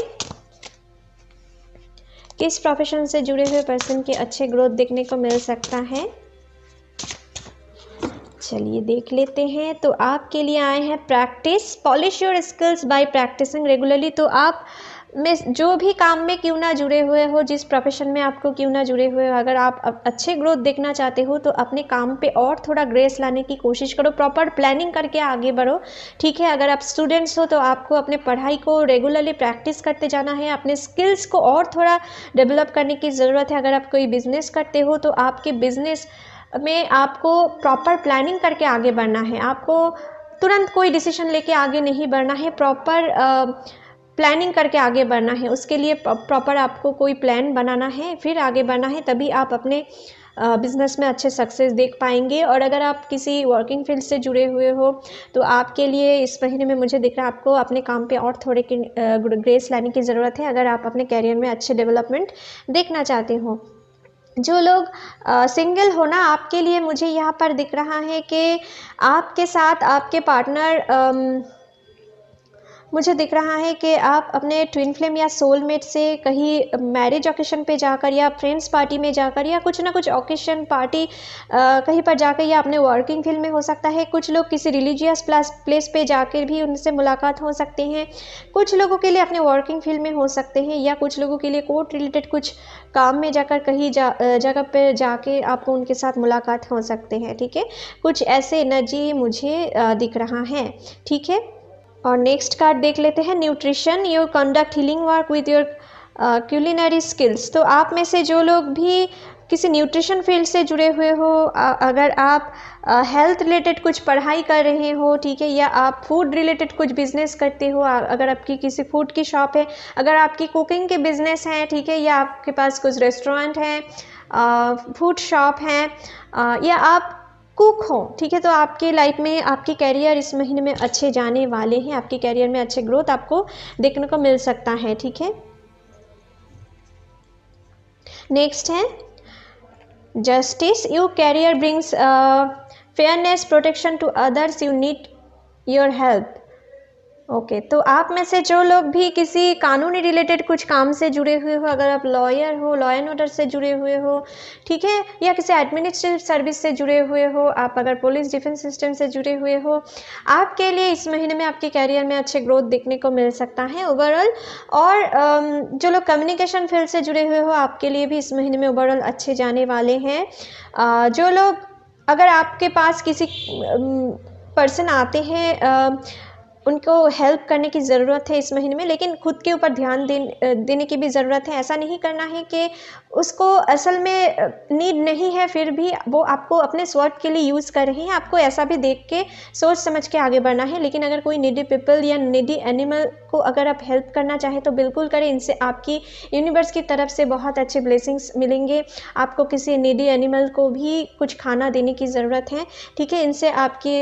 किस प्रोफेशन से जुड़े हुए पर्सन के अच्छे ग्रोथ देखने को मिल सकता है। चलिए देख लेते हैं। तो आपके लिए आए हैं practice, polish your skills by practising regularly. तो आप में जो भी काम में क्यों ना जुड़े हुए हो, जिस प्रोफेशन में आपको क्यों ना जुड़े हुए हो, अगर आप अच्छे ग्रोथ देखना चाहते हो तो अपने काम पे और थोड़ा ग्रेस लाने की कोशिश करो, प्रॉपर प्लानिंग करके आगे बढ़ो, ठीक है। अगर आप स्टूडेंट्स हो तो आपको अपने पढ़ाई को रेगुलरली प्रैक्टिस करते जाना है, अपने स्किल्स को और थोड़ा डेवलप करने की ज़रूरत है। अगर आप कोई बिजनेस करते हो तो आपके बिजनेस में आपको प्रॉपर प्लानिंग करके आगे बढ़ना है। आपको तुरंत कोई डिसीजन लेके आगे नहीं बढ़ना है, प्रॉपर प्लानिंग करके आगे बढ़ना है। उसके लिए प्रॉपर आपको कोई प्लान बनाना है, फिर आगे बढ़ना है, तभी आप अपने बिज़नेस में अच्छे सक्सेस देख पाएंगे। और अगर आप किसी वर्किंग फील्ड से जुड़े हुए हो तो आपके लिए इस महीने में मुझे दिख रहा है आपको अपने काम पे और थोड़े की ग्रेस लाने की ज़रूरत है, अगर आप अपने कैरियर में अच्छे डेवलपमेंट देखना चाहते हो। जो लोग सिंगल हो ना, आपके लिए मुझे यहाँ पर दिख रहा है कि आपके साथ आपके पार्टनर मुझे दिख रहा है कि आप अपने ट्विन फ्लेम या सोलमेट से कहीं मैरिज ओकेशन पे जाकर या फ्रेंड्स पार्टी में जाकर या कुछ ना कुछ ओकेशन पार्टी कहीं पर जाकर, या अपने वर्किंग फील्ड में हो सकता है। कुछ लोग किसी रिलीजियस प्लेस पे जाकर भी उनसे मुलाकात हो सकते हैं। कुछ लोगों के लिए अपने वर्किंग फील्ड में हो सकते हैं, या कुछ लोगों के लिए कोर्ट रिलेटेड कुछ काम में जाकर कहीं जगह पर जाके आपको उनके साथ मुलाकात हो सकते हैं, ठीक है। कुछ ऐसे एनर्जी मुझे दिख रहा है, ठीक है। और नेक्स्ट कार्ड देख लेते हैं, nutrition, your conduct healing work with your culinary skills. तो आप में से जो लोग भी किसी न्यूट्रिशन फील्ड से जुड़े हुए हो, अगर आप हेल्थ रिलेटेड कुछ पढ़ाई कर रहे हो, ठीक है, या आप फूड रिलेटेड कुछ बिजनेस करते हो, अगर आपकी किसी फूड की शॉप है, अगर आपकी कुकिंग के बिजनेस है, ठीक है, या आपके पास कुछ रेस्टोरेंट है, फूड शॉप है, या आप कुक हो, ठीक है, तो आपकी लाइफ में आपकी कैरियर इस महीने में अच्छे जाने वाले हैं। आपके कैरियर में अच्छे ग्रोथ आपको देखने को मिल सकता है, ठीक है। नेक्स्ट है justice, your career brings fairness, protection to others, you need your help. Okay, तो आप में से जो लोग भी किसी कानूनी रिलेटेड कुछ काम से जुड़े हुए हो, अगर आप लॉयर हो, लॉ एंड ऑर्डर से जुड़े हुए हो, ठीक है, या किसी एडमिनिस्ट्रेटिव सर्विस से जुड़े हुए हो, आप अगर पुलिस डिफेंस सिस्टम से जुड़े हुए हो, आपके लिए इस महीने में आपके कैरियर में अच्छे ग्रोथ देखने को मिल सकता है ओवरऑल। और जो लोग कम्युनिकेशन फील्ड से जुड़े हुए हो, आपके लिए भी इस महीने में ओवरऑल अच्छे जाने वाले हैं। जो लोग, अगर आपके पास किसी पर्सन आते हैं, उनको हेल्प करने की ज़रूरत है इस महीने में, लेकिन खुद के ऊपर ध्यान देने की भी ज़रूरत है। ऐसा नहीं करना है कि उसको असल में नीड नहीं है, फिर भी वो आपको अपने स्वार्थ के लिए यूज़ कर रहे हैं। आपको ऐसा भी देख के सोच समझ के आगे बढ़ना है। लेकिन अगर कोई नीडी पीपल या नीडी एनिमल को अगर आप हेल्प करना चाहें तो बिल्कुल करें। इनसे आपकी यूनिवर्स की तरफ से बहुत अच्छे ब्लेसिंग्स मिलेंगे। आपको किसी नीडी एनिमल को भी कुछ खाना देने की ज़रूरत है, ठीक है। इनसे आपके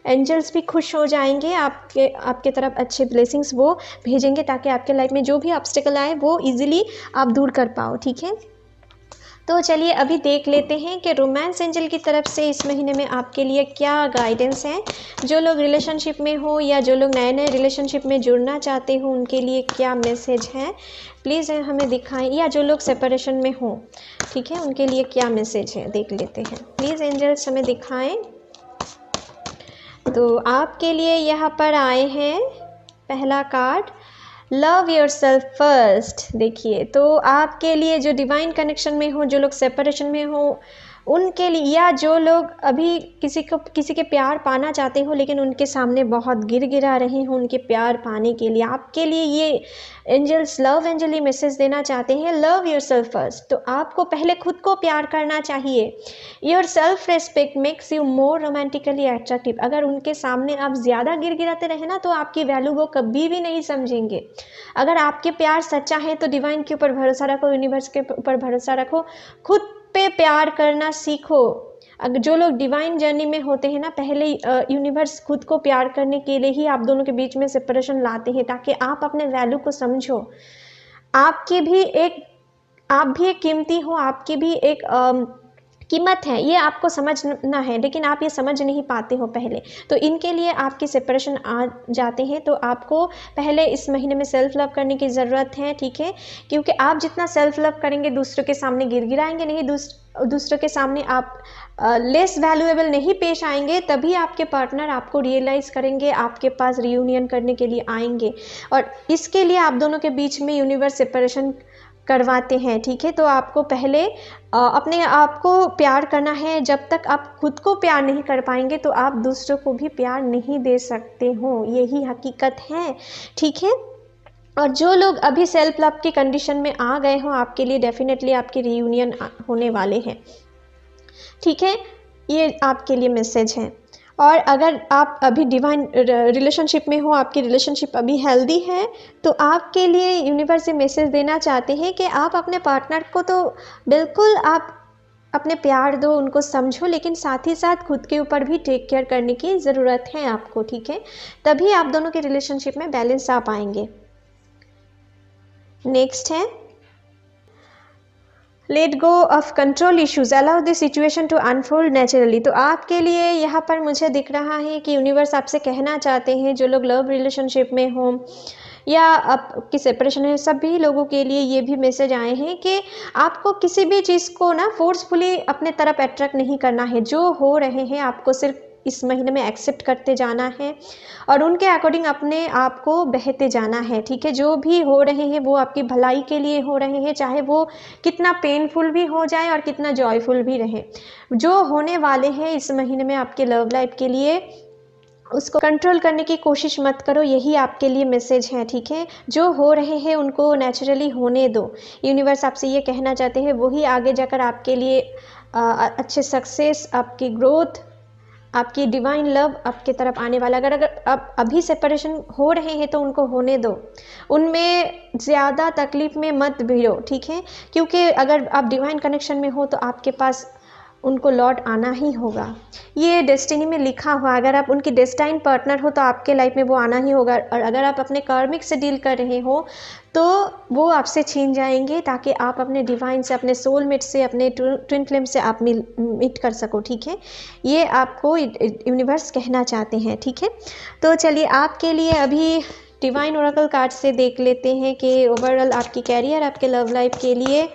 एंजल्स भी खुश हो जाएंगे, आपके तरफ अच्छे ब्लेसिंग्स वो भेजेंगे, ताकि आपके लाइफ में जो भी ऑब्स्टिकल आए वो इजीली आप दूर कर पाओ, ठीक है। तो चलिए अभी देख लेते हैं कि रोमांस एंजल की तरफ से इस महीने में आपके लिए क्या गाइडेंस है। जो लोग रिलेशनशिप में हो या जो लोग नए नए रिलेशनशिप में जुड़ना चाहते हो उनके लिए क्या मैसेज है प्लीज़ हमें दिखाएं, या जो लोग सेपरेशन में हो, ठीक है, उनके लिए क्या मैसेज है देख लेते हैं। प्लीज़ एंजल्स हमें दिखाएं। तो आपके लिए यहाँ पर आए हैं पहला card, love your self first. देखिए तो आपके लिए जो डिवाइन कनेक्शन में हो, जो लोग सेपरेशन में हो उनके लिए, या जो लोग अभी किसी के प्यार पाना चाहते हो लेकिन उनके सामने बहुत गिर गिरा रहे हो उनके प्यार पाने के लिए, आपके लिए ये एंजल्स लव एंजली मैसेज देना चाहते हैं, लव योर सेल्फ फर्स्ट। तो आपको पहले खुद को प्यार करना चाहिए। Your self respect makes you more romantically attractive. अगर उनके सामने आप ज़्यादा गिर गिराते रहे ना तो आपकी वैल्यू वो कभी भी नहीं समझेंगे। अगर आपके प्यार सच्चा है तो डिवाइन के ऊपर भरोसा रखो, यूनिवर्स के ऊपर भरोसा रखो, खुद पे प्यार करना सीखो। अगर जो लोग डिवाइन जर्नी में होते हैं ना, पहले यूनिवर्स खुद को प्यार करने के लिए ही आप दोनों के बीच में सेपरेशन लाते हैं ताकि आप अपने वैल्यू को समझो। आप भी एक कीमती हो, आपकी भी एक कीमत है, ये आपको समझना है, लेकिन आप ये समझ नहीं पाते हो पहले। तो इनके लिए आपकी सेपरेशन आ जाते हैं। तो आपको पहले इस महीने में सेल्फ लव करने की ज़रूरत है, ठीक है, क्योंकि आप जितना सेल्फ लव करेंगे दूसरों के सामने गिड़गिड़ाएंगे नहीं, दूसरों के सामने आप लेस वैल्यूएबल नहीं पेश आएंगे, तभी आपके पार्टनर आपको रियलाइज़ करेंगे, आपके पास रियूनियन करने के लिए आएंगे। और इसके लिए आप दोनों के बीच में यूनिवर्स सेपरेशन करवाते हैं, ठीक है। तो आपको पहले अपने आप को प्यार करना है। जब तक आप खुद को प्यार नहीं कर पाएंगे तो आप दूसरों को भी प्यार नहीं दे सकते हो, यही हकीकत है, ठीक है। और जो लोग अभी सेल्फ लव की कंडीशन में आ गए हो, आपके लिए डेफिनेटली आपकी रियूनियन होने वाले हैं, ठीक है, ये आपके लिए मैसेज है। और अगर आप अभी डिवाइन रिलेशनशिप में हो, आपकी रिलेशनशिप अभी हेल्दी है, तो आपके लिए यूनिवर्स ये मैसेज देना चाहते हैं कि आप अपने पार्टनर को तो बिल्कुल आप अपने प्यार दो, उनको समझो, लेकिन साथ ही साथ खुद के ऊपर भी टेक केयर करने की ज़रूरत है आपको, ठीक है। तभी आप दोनों के रिलेशनशिप में बैलेंस आ पाएंगे। नेक्स्ट है, let go of control issues, allow this situation to unfold naturally. तो आपके लिए यहाँ पर मुझे दिख रहा है कि यूनिवर्स आपसे कहना चाहते हैं, जो लोग लव रिलेशनशिप में हों या आपकी सेपरेशन है, सभी लोगों के लिए ये भी मैसेज आए हैं कि आपको किसी भी चीज़ को ना फोर्सफुली अपने तरफ अट्रैक्ट नहीं करना है। जो हो रहे हैं आपको सिर्फ इस महीने में एक्सेप्ट करते जाना है और उनके अकॉर्डिंग अपने आप को बहते जाना है, ठीक है। जो भी हो रहे हैं वो आपकी भलाई के लिए हो रहे हैं, चाहे वो कितना पेनफुल भी हो जाए और कितना जॉयफुल भी रहे। जो होने वाले हैं इस महीने में आपके लव लाइफ के लिए, उसको कंट्रोल करने की कोशिश मत करो, यही आपके लिए मैसेज है, ठीक है। जो हो रहे हैं उनको नेचुरली होने दो। यूनिवर्स आपसे ये कहना चाहते हैं, वही आगे जाकर आपके लिए अच्छे सक्सेस, आपकी ग्रोथ, आपकी डिवाइन लव आपके तरफ आने वाला। अगर आप अभी सेपरेशन हो रहे हैं तो उनको होने दो, उनमें ज़्यादा तकलीफ़ में मत भिड़ो, ठीक है, क्योंकि अगर आप डिवाइन कनेक्शन में हो तो आपके पास उनको लौट आना ही होगा। ये डेस्टिनी में लिखा हुआ, अगर आप उनकी डेस्टाइन पार्टनर हो तो आपके लाइफ में वो आना ही होगा। और अगर आप अपने कार्मिक से डील कर रहे हो तो वो आपसे छीन जाएंगे, ताकि आप अपने डिवाइन से, अपने सोलमेट से, अपने ट्विन फ्लेम से आप मीट कर सको, ठीक है। ये आपको यूनिवर्स कहना चाहते हैं, ठीक है। तो चलिए आपके लिए अभी डिवाइन ओरेकल कार्ड से देख लेते हैं कि ओवरऑल आपकी कैरियर, आपके लव लाइफ के लिए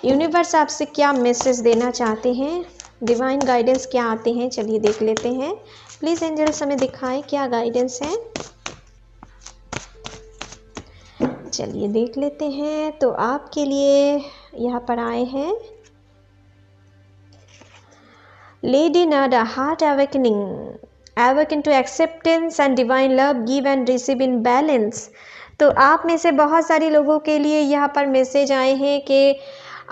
यूनिवर्स आपसे क्या मैसेज देना चाहते हैं, डिवाइन गाइडेंस क्या आते हैं, चलिए देख लेते हैं। प्लीज़ एंजल्स हमें दिखाएं क्या गाइडेंस है। चलिए देख लेते हैं। तो आपके लिए यहाँ पर आए हैं Lady Nada, heart awakening, awaken to acceptance and divine love, give and receive in balance. तो आप में से बहुत सारे लोगों के लिए यहाँ पर मैसेज आए हैं कि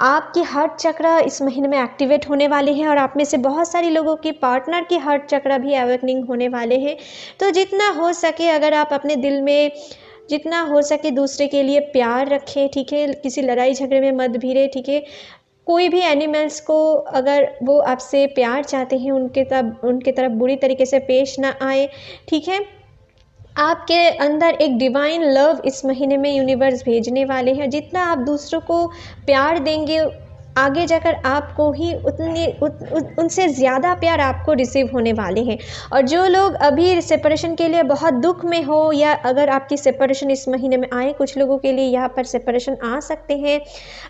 आपकी हार्ट चक्र इस महीने में एक्टिवेट होने वाले हैं, और आप में से बहुत सारे लोगों की पार्टनर की हार्ट चक्र भी अवेकनिंग होने वाले हैं। तो जितना हो सके, अगर आप अपने दिल में जितना हो सके दूसरे के लिए प्यार रखें, ठीक है, किसी लड़ाई झगड़े में मत भिड़े, ठीक है। कोई भी एनिमल्स को अगर वो आपसे प्यार चाहते हैं उनके तरफ बुरी तरीके से पेश ना आए, ठीक है। आपके अंदर एक डिवाइन लव इस महीने में यूनिवर्स भेजने वाले हैं। जितना आप दूसरों को प्यार देंगे आगे जाकर आपको ही उनसे ज़्यादा प्यार आपको रिसीव होने वाले हैं। और जो लोग अभी सेपरेशन के लिए बहुत दुख में हो, या अगर आपकी सेपरेशन इस महीने में आए, कुछ लोगों के लिए यहाँ पर सेपरेशन आ सकते हैं।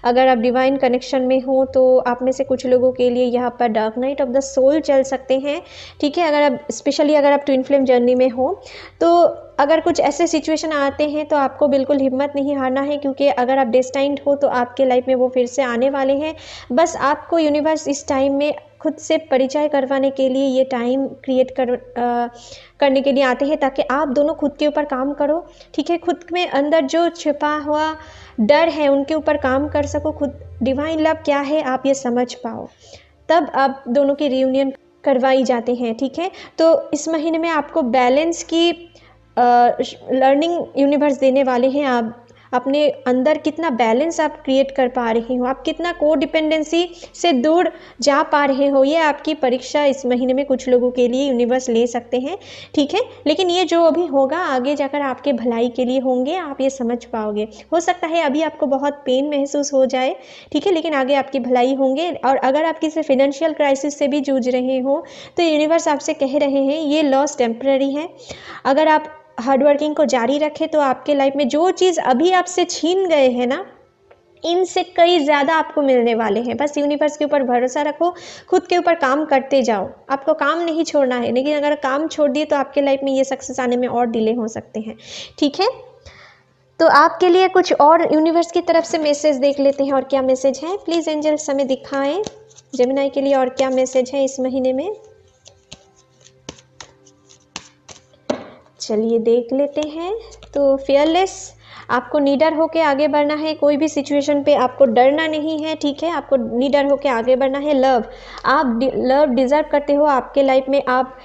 अगर आप डिवाइन कनेक्शन में हो तो आप में से कुछ लोगों के लिए यहाँ पर dark night of the soul चल सकते हैं, ठीक है। अगर आप स्पेशली अगर आप ट्विन फ्लेम जर्नी में हो तो अगर कुछ ऐसे सिचुएशन आते हैं तो आपको बिल्कुल हिम्मत नहीं हारना है, क्योंकि अगर आप डेस्टाइन्ड हो तो आपके लाइफ में वो फिर से आने वाले हैं। बस आपको यूनिवर्स इस टाइम में खुद से परिचय करवाने के लिए ये टाइम क्रिएट करने के लिए आते हैं, ताकि आप दोनों खुद के ऊपर काम करो, ठीक है। खुद में अंदर जो छिपा हुआ डर है उनके ऊपर काम कर सको, खुद डिवाइन लव क्या है आप ये समझ पाओ, तब आप दोनों की रियूनियन करवाई जाते हैं, ठीक है। तो इस महीने में आपको बैलेंस की लर्निंग यूनिवर्स देने वाले हैं। आप अपने अंदर कितना बैलेंस आप क्रिएट कर पा रहे हो, आप कितना को डिपेंडेंसी से दूर जा पा रहे हो, ये आपकी परीक्षा इस महीने में कुछ लोगों के लिए यूनिवर्स ले सकते हैं, ठीक है। लेकिन ये जो अभी होगा आगे जाकर आपके भलाई के लिए होंगे, आप ये समझ पाओगे। हो सकता है अभी आपको बहुत पेन महसूस हो जाए, ठीक है, लेकिन आगे आपकी भलाई होंगे। और अगर आप किसी फिनेंशियल क्राइसिस से भी जूझ रहे हो तो यूनिवर्स आपसे कह रहे हैं ये लॉस टेम्पररी है। अगर आप हार्डवर्किंग को जारी रखें तो आपके लाइफ में जो चीज़ अभी आपसे छीन गए हैं ना, इनसे कई ज़्यादा आपको मिलने वाले हैं। बस यूनिवर्स के ऊपर भरोसा रखो, खुद के ऊपर काम करते जाओ, आपको काम नहीं छोड़ना है। लेकिन अगर काम छोड़ दिए तो आपके लाइफ में ये सक्सेस आने में और डिले हो सकते हैं, ठीक है। तो आपके लिए कुछ और यूनिवर्स की तरफ से मैसेज देख लेते हैं, और क्या मैसेज है। प्लीज़ एंजल्स हमें दिखाएं जेमिनी के लिए और क्या मैसेज है इस महीने में। चलिए देख लेते हैं। तो फियरलेस, आपको निडर होके आगे बढ़ना है, कोई भी सिचुएशन पे आपको डरना नहीं है, ठीक है। आपको निडर होके आगे बढ़ना है। लव, आप लव डिज़र्व करते हो, आपके लाइफ में आप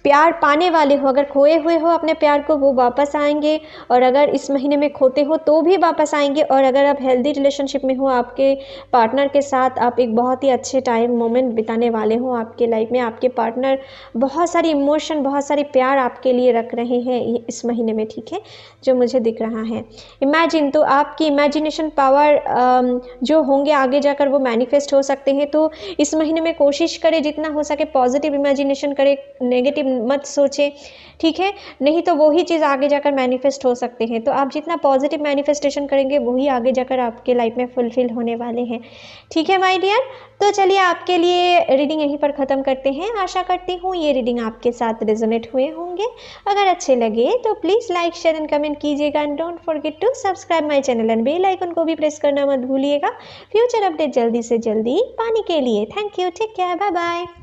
प्यार पाने वाले हो। अगर खोए हुए हो अपने प्यार को, वो वापस आएंगे, और अगर इस महीने में खोते हो तो भी वापस आएंगे। और अगर आप हेल्दी रिलेशनशिप में हो आपके पार्टनर के साथ, आप एक बहुत ही अच्छे टाइम मोमेंट बिताने वाले हो आपके लाइफ में। आपके पार्टनर बहुत सारी इमोशन, बहुत सारी प्यार आपके लिए रख रहे हैं इस महीने में, ठीक है, जो मुझे दिख रहा है। इमेजिन, तो आपकी इमेजिनेशन पावर जो होंगे आगे जाकर वो मैनिफेस्ट हो सकते हैं। तो इस महीने में कोशिश करें जितना हो सके पॉजिटिव इमेजिनेशन करें, नेगेटिव मत सोचें, ठीक है। नहीं तो वही चीज़ आगे जाकर मैनिफेस्ट हो सकते हैं। तो आप जितना पॉजिटिव मैनिफेस्टेशन करेंगे वही आगे जाकर आपके लाइफ में फुलफिल होने वाले हैं, ठीक है माय डियर। तो चलिए आपके लिए रीडिंग यहीं पर ख़त्म करते हैं। आशा करती हूँ ये रीडिंग आपके साथ रेजोनेट हुए होंगे। अगर अच्छे लगे तो please like share and comment कीजिएगा, and don't forget to subscribe my channel, and bell icon को भी प्रेस करना मत भूलिएगा फ्यूचर अपडेट जल्दी से जल्दी पाने के लिए। Thank you, take care, bye bye.